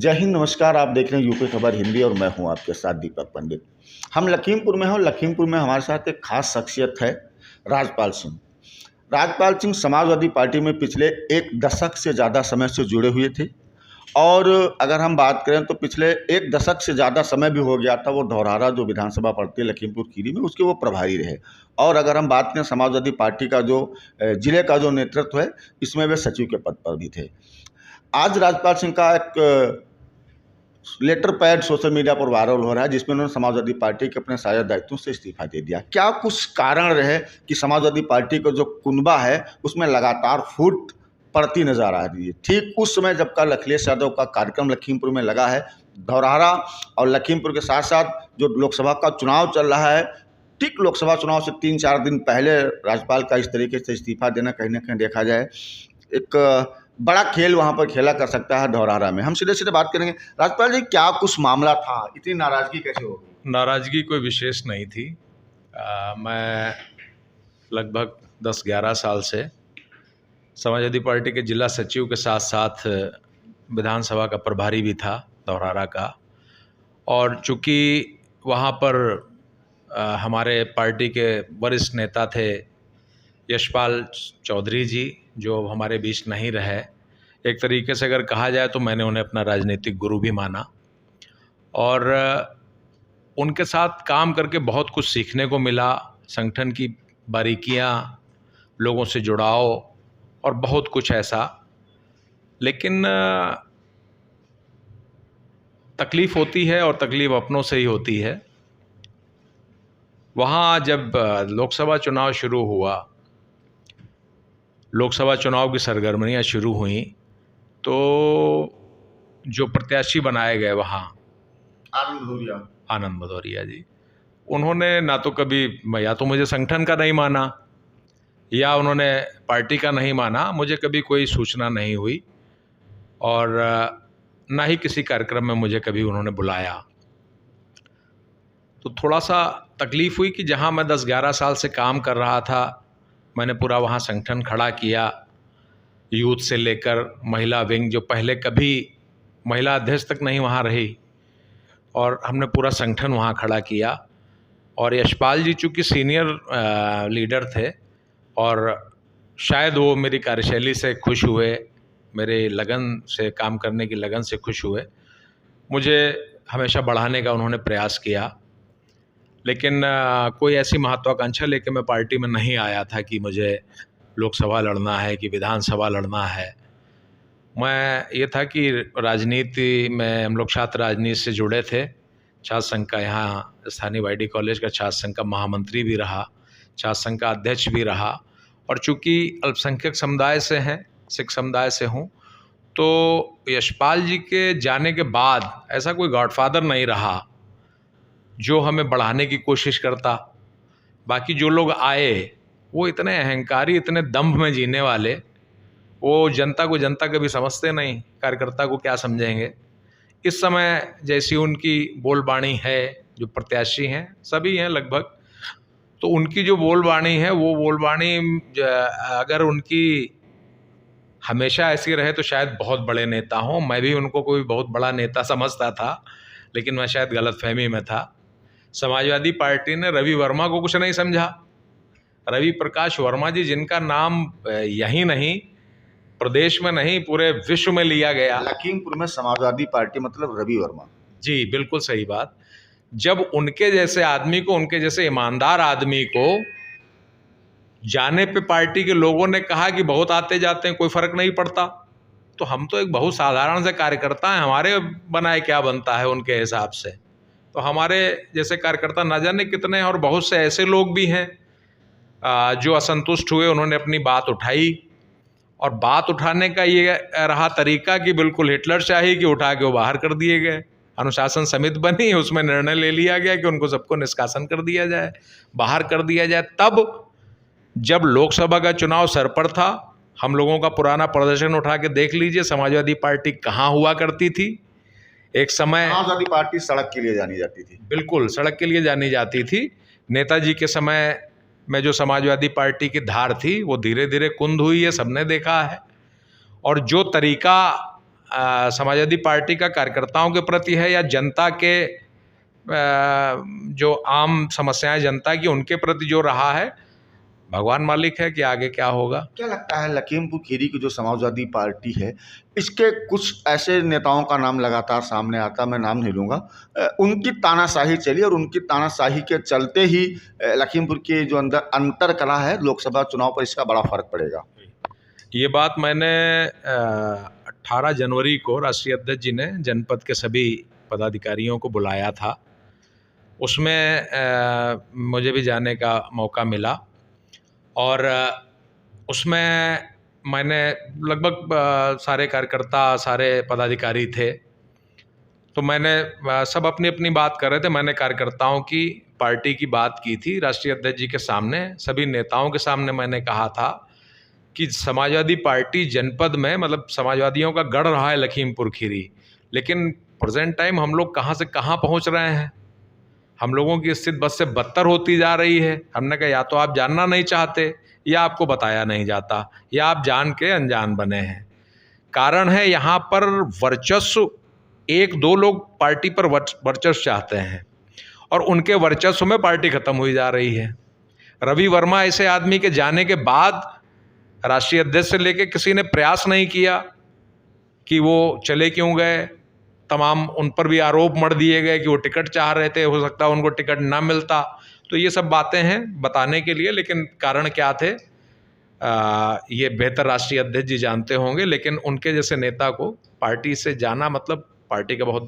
जय हिंद, नमस्कार। आप देख रहे हैं यूपी खबर हिंदी और मैं हूं आपके साथ दीपक पंडित। हम लखीमपुर में हैं और लखीमपुर में हमारे साथ एक खास शख्सियत है, राजपाल सिंह। राजपाल सिंह समाजवादी पार्टी में पिछले एक दशक से ज़्यादा समय से जुड़े हुए थे और अगर हम बात करें तो पिछले एक दशक से ज़्यादा समय भी हो गया था। वो धौरहरा जो विधानसभा पड़ती है लखीमपुर खीरी में, उसके वो प्रभारी रहे। और अगर हम बात करें समाजवादी पार्टी का जो जिले का जो नेतृत्व है, इसमें वे सचिव के पद पर भी थे। आज राजपाल सिंह का एक लेटर पैड सोशल मीडिया पर वायरल हो रहा है, जिसमें उन्होंने समाजवादी पार्टी के अपने साझा दायित्वों से इस्तीफा दे दिया। क्या कुछ कारण रहे कि समाजवादी पार्टी का जो कुनबा है उसमें लगातार फूट पड़ती नजर आ रही है? ठीक उस समय जब का अखिलेश यादव का कार्यक्रम लखीमपुर में लगा है, धौरहरा और लखीमपुर के साथ साथ जो लोकसभा का चुनाव चल रहा है, ठीक लोकसभा चुनाव से 3-4 दिन पहले राज्यपाल का इस तरीके से इस्तीफा देना कहीं ना कहीं देखा जाए एक बड़ा खेल वहां पर खेला कर सकता है धौरहरा में। हम सीधे सीधे बात करेंगे, राज्यपाल जी क्या कुछ मामला था, इतनी नाराजगी कैसे हो गई? नाराज़गी कोई विशेष नहीं थी। मैं लगभग 10-11 साल से समाजवादी पार्टी के जिला सचिव के साथ साथ विधानसभा का प्रभारी भी था धौरहरा का। और चूँकि वहाँ पर हमारे पार्टी के वरिष्ठ नेता थे यशपाल चौधरी जी, जो हमारे बीच नहीं रहे। एक तरीके से अगर कहा जाए तो मैंने उन्हें अपना राजनीतिक गुरु भी माना और उनके साथ काम करके बहुत कुछ सीखने को मिला। संगठन की बारीकियां, लोगों से जुड़ाव और बहुत कुछ ऐसा। लेकिन तकलीफ़ होती है और तकलीफ़ अपनों से ही होती है। वहाँ जब लोकसभा चुनाव शुरू हुआ, लोकसभा चुनाव की सरगर्मियाँ शुरू हुई, तो जो प्रत्याशी बनाए गए वहाँ आनंद भदौरिया जी, उन्होंने ना तो कभी या तो मुझे संगठन का नहीं माना या उन्होंने पार्टी का नहीं माना। मुझे कभी कोई सूचना नहीं हुई और ना ही किसी कार्यक्रम में मुझे कभी उन्होंने बुलाया। तो थोड़ा सा तकलीफ़ हुई कि जहाँ मैं 10-11 साल से काम कर रहा था, मैंने पूरा वहाँ संगठन खड़ा किया, यूथ से लेकर महिला विंग, जो पहले कभी महिला अध्यक्ष तक नहीं वहाँ रही, और हमने पूरा संगठन वहाँ खड़ा किया। और यशपाल जी चूँकि सीनियर लीडर थे और शायद वो मेरी कार्यशैली से खुश हुए, मेरे लगन से काम करने की लगन से खुश हुए। मुझे हमेशा बढ़ाने का उन्होंने प्रयास किया, लेकिन कोई ऐसी महत्वाकांक्षा लेकर मैं पार्टी में नहीं आया था कि मुझे लोकसभा लड़ना है कि विधानसभा लड़ना है। मैं ये था कि राजनीति में, हम लोग छात्र राजनीति से जुड़े थे। छात्र संघ का, यहाँ स्थानीय वाईडी कॉलेज का छात्र संघ का महामंत्री भी रहा, छात्र संघ का अध्यक्ष भी रहा। और चूँकि अल्पसंख्यक समुदाय से हैं, सिख समुदाय से हूँ, तो यशपाल जी के जाने के बाद ऐसा कोई गॉडफादर नहीं रहा जो हमें बढ़ाने की कोशिश करता। बाकी जो लोग आए वो इतने अहंकारी, इतने दंभ में जीने वाले, वो जनता को जनता कभी समझते नहीं, कार्यकर्ता को क्या समझेंगे। इस समय जैसी उनकी बोलबाणी है, जो प्रत्याशी हैं सभी हैं लगभग, तो उनकी जो बोलबाणी है वो बोलबाणी अगर उनकी हमेशा ऐसी रहे तो शायद बहुत बड़े नेता हों। मैं भी उनको कोई बहुत बड़ा नेता समझता था, लेकिन मैं शायद गलतफहमी में था। समाजवादी पार्टी ने रवि वर्मा को कुछ नहीं समझा। रवि प्रकाश वर्मा जी, जिनका नाम यहीं नहीं, प्रदेश में नहीं, पूरे विश्व में लिया गया। लखीमपुर में समाजवादी पार्टी मतलब रवि वर्मा जी, बिल्कुल सही बात। जब उनके जैसे आदमी को, उनके जैसे ईमानदार आदमी को जाने पे पार्टी के लोगों ने कहा कि बहुत आते जाते हैं, कोई फर्क नहीं पड़ता, तो हम तो एक बहुत साधारण से कार्यकर्ता हैं, हमारे बनाए क्या बनता है उनके हिसाब से। तो हमारे जैसे कार्यकर्ता न जाने कितने हैं, और बहुत से ऐसे लोग भी हैं जो असंतुष्ट हुए, उन्होंने अपनी बात उठाई। और बात उठाने का ये रहा तरीका कि बिल्कुल हिटलरशाही, कि उठा के वो बाहर कर दिए गए। अनुशासन समिति बनी, उसमें निर्णय ले लिया गया कि उनको सबको निष्कासन कर दिया जाए, बाहर कर दिया जाए। तब जब लोकसभा का चुनाव सर पर था, हम लोगों का पुराना प्रदर्शन उठा के देख लीजिए, समाजवादी पार्टी कहाँ हुआ करती थी। एक समय समाजवादी पार्टी सड़क के लिए जानी जाती थी, बिल्कुल सड़क के लिए जानी जाती थी। नेताजी के समय में जो समाजवादी पार्टी की धार थी वो धीरे धीरे कुंद हुई है, सबने देखा है। और जो तरीका समाजवादी पार्टी का कार्यकर्ताओं के प्रति है या जनता के जो आम समस्याएं जनता की उनके प्रति जो रहा है, भगवान मालिक है कि आगे क्या होगा। क्या लगता है लखीमपुर खीरी की जो समाजवादी पार्टी है, इसके कुछ ऐसे नेताओं का नाम लगातार सामने आता, मैं नाम नहीं लूँगा, उनकी तानाशाही चली और उनकी तानाशाही के चलते ही लखीमपुर के जो अंतर कला है लोकसभा चुनाव पर इसका बड़ा फर्क पड़ेगा। ये बात मैंने 18 जनवरी को राष्ट्रीय अध्यक्ष जी ने जनपद के सभी पदाधिकारियों को बुलाया था, उसमें मुझे भी जाने का मौका मिला और उसमें मैंने लगभग सारे कार्यकर्ता सारे पदाधिकारी थे, तो मैंने सब अपनी अपनी बात कर रहे थे। मैंने कार्यकर्ताओं की पार्टी की बात की थी राष्ट्रीय अध्यक्ष जी के सामने, सभी नेताओं के सामने मैंने कहा था कि समाजवादी पार्टी जनपद में मतलब समाजवादियों का गढ़ रहा है लखीमपुर खीरी, लेकिन प्रेजेंट टाइम हम लोग कहाँ से कहाँ पहुँच रहे हैं। हम लोगों की स्थिति बस से बदतर होती जा रही है। हमने कहा या तो आप जानना नहीं चाहते या आपको बताया नहीं जाता या आप जान के अनजान बने हैं। कारण है यहाँ पर वर्चस्व, एक दो लोग पार्टी पर वर्चस्व चाहते हैं और उनके वर्चस्व में पार्टी खत्म हुई जा रही है। रवि वर्मा ऐसे आदमी के जाने के बाद राष्ट्रीय अध्यक्ष से लेके किसी ने प्रयास नहीं किया कि वो चले क्यों गए। तमाम उन पर भी आरोप मढ़ दिए गए कि वो टिकट चाह रहे थे, हो सकता है उनको टिकट ना मिलता। तो ये सब बातें हैं बताने के लिए, लेकिन कारण क्या थे ये बेहतर राष्ट्रीय अध्यक्ष जी जानते होंगे। लेकिन उनके जैसे नेता को पार्टी से जाना मतलब पार्टी का बहुत